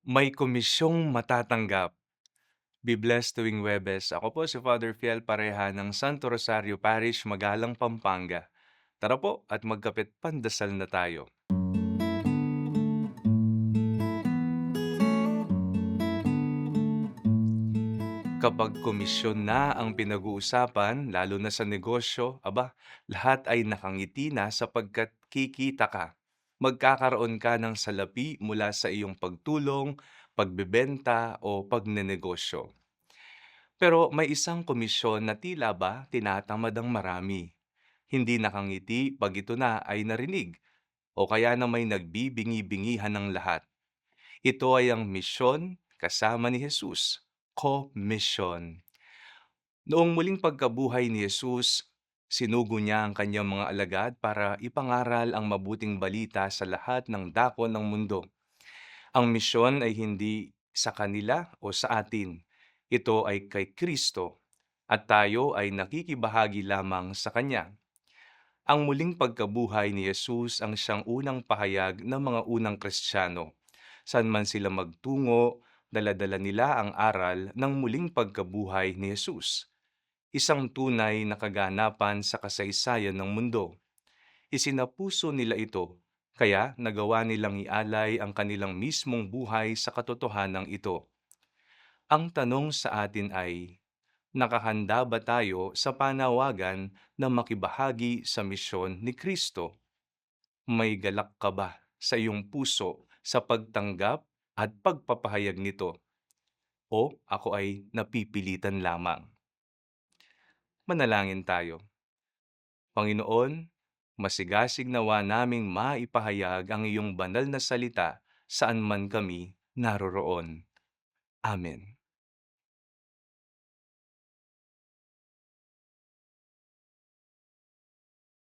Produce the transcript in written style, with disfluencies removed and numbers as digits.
May komisyong matatanggap. Be blessed tuwing Huwebes. Ako po si Father Fiel Pareha ng Santo Rosario Parish, Magalang, Pampanga. Tara po at magkapit pandasal na tayo. Kapag komisyon na ang pinag-uusapan, lalo na sa negosyo, lahat ay nakangiti na sapagkat kikita ka. Magkakaroon ka ng salapi mula sa iyong pagtulong, pagbebenta o pagnenegosyo. Pero may isang komisyon na tila ba tinatamad ang marami. Hindi nakangiti pag ito na ay narinig o kaya na may nagbibingi-bingihan ng lahat. Ito ay ang misyon kasama ni Jesus, co-mission. Noong muling pagkabuhay ni Jesus, sinugo niya ang kanyang mga alagad para ipangaral ang mabuting balita sa lahat ng dako ng mundo. Ang misyon ay hindi sa kanila o sa atin. Ito ay kay Kristo at tayo ay nakikibahagi lamang sa Kanya. Ang muling pagkabuhay ni Jesus ang siyang unang pahayag ng mga unang Kristiyano. Saan man sila magtungo, daladala nila ang aral ng muling pagkabuhay ni Jesus. Isang tunay na kaganapan sa kasaysayan ng mundo. Isinapuso nila ito, kaya nagawa nilang ialay ang kanilang mismong buhay sa katotohanan ito. Ang tanong sa atin ay, nakahanda ba tayo sa panawagan na makibahagi sa misyon ni Kristo? May galak ka ba sa iyong puso sa pagtanggap at pagpapahayag nito? O ako ay napipilitan lamang? Manalangin tayo. Panginoon, masigasig nawa naming maipahayag ang iyong banal na salita saan man kami naroroon. Amen.